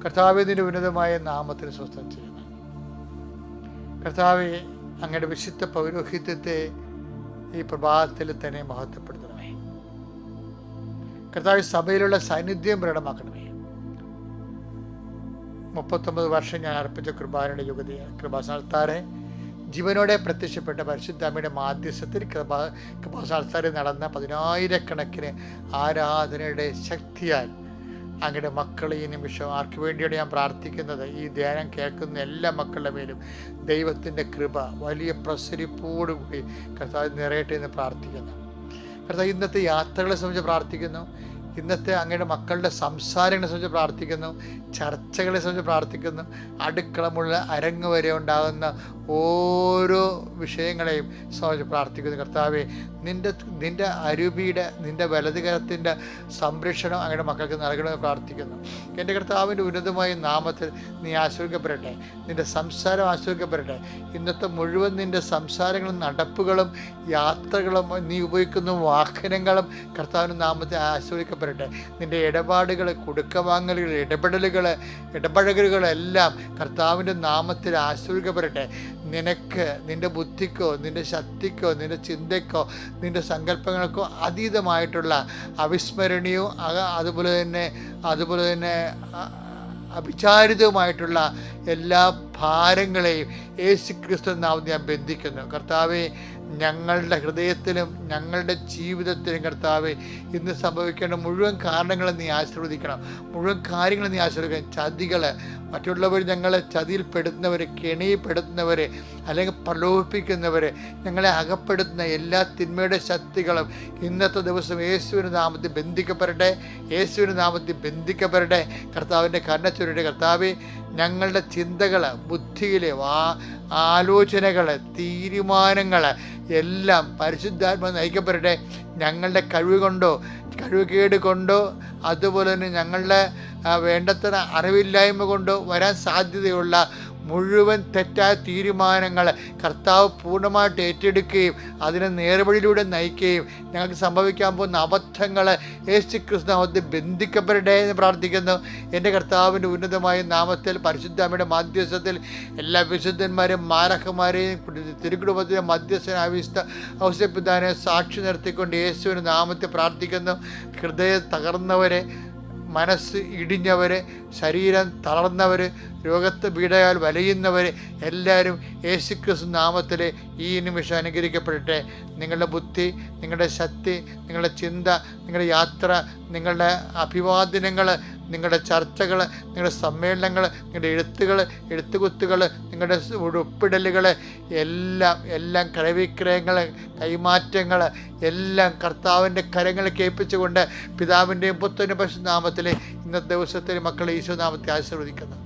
കർത്താവിൻ്റെ ഉന്നതമായ നാമത്തിന് സ്വസ്ഥം ചെയ്യുന്നു. കർത്താവെ, അങ്ങയുടെ വിശുദ്ധ പൗരോഹിത്യത്തെ ഈ പ്രഭാതത്തിൽ തന്നെ മഹത്വപ്പെടുത്തണമേ. കർത്താവ്, സഭയിലുള്ള സാന്നിധ്യം പ്രകടമാക്കണമേ. 39 വർഷം ഞാൻ അർപ്പിച്ച കൃപാനയുടെ യുഗതിയാണ് കൃപാസ്ഥാനത്താറെ ജീവനോടെ പ്രത്യക്ഷപ്പെട്ട പരിശുദ്ധ അമ്മയുടെ മാധ്യസ്ഥത്തിൽ കൃപാസ്ഥാനത്താരെ നടന്ന 10,000-കണക്കിന് ആരാധനയുടെ ശക്തിയാൽ അങ്ങയുടെ മക്കൾ ഈ നിമിഷം ആർക്ക് വേണ്ടിയാണ് ഞാൻ പ്രാർത്ഥിക്കുന്നത്? ഈ ധ്യാനം കേൾക്കുന്ന എല്ലാ മക്കളുടെ മേലും ദൈവത്തിൻ്റെ കൃപ വലിയ പ്രസരിപ്പോടുകൂടി കർത്താവ് നിറയട്ടെ എന്ന് പ്രാർത്ഥിക്കുന്നു. കർത്താവ്, ഇന്നത്തെ യാത്രകളെ സംബന്ധിച്ച് പ്രാർത്ഥിക്കുന്നു. ഇന്നത്തെ അങ്ങയുടെ മക്കളുടെ സംസാരങ്ങളെ സംബന്ധിച്ച് പ്രാർത്ഥിക്കുന്നു. ചർച്ചകളെ സംബന്ധിച്ച് പ്രാർത്ഥിക്കുന്നു. അടുക്കളമുള്ള അരങ്ങ് വരെ ഉണ്ടാകുന്ന ഓരോ വിഷയങ്ങളെയും സംബന്ധിച്ച് പ്രാർത്ഥിക്കുന്നു. കർത്താവെ, നിൻ്റെ അരൂപിയുടെ നിൻ്റെ വലതുകരത്തിൻ്റെ സംരക്ഷണം അങ്ങയുടെ മക്കൾക്ക് നൽകണമെന്ന് പ്രാർത്ഥിക്കുന്നു. എൻ്റെ കർത്താവിൻ്റെ ഉന്നതമായ നാമത്തിൽ നീ ആശ്രയിക്കപ്പെടട്ടെ. നിൻ്റെ സംസാരം ആശ്രയിക്കപ്പെടട്ടെ. ഇന്നത്തെ മുഴുവൻ നിൻ്റെ സംസാരങ്ങളും നടപ്പുകളും യാത്രകളും നീ ഉപയോഗിക്കുന്ന വാഹനങ്ങളും കർത്താവിൻ്റെ നാമത്തിൽ ആശ്രയിക്കപ്പെടട്ടെ. നിൻ്റെ ഇടപാടുകൾ, കൊടുക്കവാങ്ങലുകൾ, ഇടപഴകലുകളെല്ലാം കർത്താവിൻ്റെ നാമത്തിൽ ആശ്രയിക്കപ്പെടട്ടെ. നിനക്ക്, നിൻ്റെ ബുദ്ധിക്കോ നിൻ്റെ ശക്തിക്കോ നിൻ്റെ ചിന്തയ്ക്കോ നിൻ്റെ സങ്കല്പങ്ങൾക്കോ അതീതമായിട്ടുള്ള അവിസ്മരണീയവും അതുപോലെ തന്നെ അവിചാരിതവുമായിട്ടുള്ള എല്ലാ ഭാരങ്ങളെയും യേശുക്രിസ്തു നാമത്തിൽ ഞാൻ ബന്ധിക്കുന്നു. കർത്താവെ, ഞങ്ങളുടെ ഹൃദയത്തിലും ഞങ്ങളുടെ ജീവിതത്തിലും കർത്താവെ, ഇന്ന് സംഭവിക്കേണ്ട മുഴുവൻ കാരണങ്ങളും നീ ആശീർവദിക്കണം. മുഴുവൻ കാര്യങ്ങളും നീ ആശീർവദിക്കണം. ചതികൾ, മറ്റുള്ളവർ ഞങ്ങളെ ചതിയിൽപ്പെടുത്തുന്നവർ, കെണിയിൽപ്പെടുത്തുന്നവർ, അല്ലെങ്കിൽ പ്രലോഭിപ്പിക്കുന്നവർ, ഞങ്ങളെ അകപ്പെടുത്തുന്ന എല്ലാ തിന്മയുടെ ശക്തികളും ഇന്നത്തെ ദിവസം യേശുവിൻ്റെ നാമത്തിൽ ബന്ധിക്കപ്പെടട്ടെ. യേശുവിൻ്റെ നാമത്തിൽ ബന്ധിക്കപ്പെടട്ടെ. കർത്താവിൻ്റെ കരുണ കർത്താവെ, ഞങ്ങളുടെ ചിന്തകൾ, ബുദ്ധിയിലെ ആലോചനകൾ, തീരുമാനങ്ങൾ എല്ലാം പരിശുദ്ധാത്മ നയിക്കപ്പെടട്ടെ. ഞങ്ങളുടെ കഴിവുകേട് കൊണ്ടോ അതുപോലെ തന്നെ ഞങ്ങളുടെ വേണ്ടത്ര അറിവില്ലായ്മ കൊണ്ടോ വരാൻ സാധ്യതയുള്ള മുഴുവൻ തെറ്റായ തീരുമാനങ്ങൾ കർത്താവ് പൂർണ്ണമായിട്ട് ഏറ്റെടുക്കുകയും അതിനെ നേർവഴിയിലൂടെ നയിക്കുകയും ഞങ്ങൾക്ക് സംഭവിക്കാൻ പോകുന്ന അബദ്ധങ്ങൾ യേശുക്രിസ്തു നാമത്തിൽ ബന്ധിക്കപ്പെടട്ടെ എന്ന് പ്രാർത്ഥിക്കുന്നു. എൻ്റെ കർത്താവിൻ്റെ ഉന്നതമായ നാമത്തിൽ പരിശുദ്ധ അമ്മയുടെ മാധ്യസ്ഥത്തിൽ എല്ലാ വിശുദ്ധന്മാരെയും മാരഹന്മാരെയും തിരുക്കുടുംബത്തിലെ മധ്യസ്ഥനെ ഔസേപ്പിതാനെ സാക്ഷി നിർത്തിക്കൊണ്ട് യേശുവിൻ്റെ നാമത്തിൽ പ്രാർത്ഥിക്കുന്നു. ഹൃദയം തകർന്നവരെ, മനസ്സ് ഇടിഞ്ഞവർ, ശരീരം തളർന്നവർ, രോഗത്ത് പീഡയാൽ വലയുന്നവർ എല്ലാവരും യേശുക്രിസ്തു നാമത്തിൽ ഈ നിമിഷം അനുഗ്രഹിക്കപ്പെടട്ടെ. നിങ്ങളുടെ ബുദ്ധി, നിങ്ങളുടെ ശക്തി, നിങ്ങളുടെ ചിന്ത, നിങ്ങളുടെ യാത്ര, നിങ്ങളുടെ അഭിവാദനങ്ങൾ, നിങ്ങളുടെ ചർച്ചകൾ, നിങ്ങളുടെ സമ്മേളനങ്ങൾ, നിങ്ങളുടെ എഴുത്തുകുത്തുകൾ, നിങ്ങളുടെ ഒപ്പിടലുകൾ എല്ലാം ക്രയവിക്രയങ്ങൾ, കൈമാറ്റങ്ങൾ എല്ലാം കർത്താവിൻ്റെ കരങ്ങൾ കേൾപ്പിച്ചുകൊണ്ട് പിതാവിൻ്റെയും പുത്രൻ്റെയും പരിശുദ്ധ നാമത്തിൽ ഇന്നത്തെ ദിവസത്തിൽ മക്കളെ ഈശോ നാമത്തെ ആശീർവദിക്കുന്നു.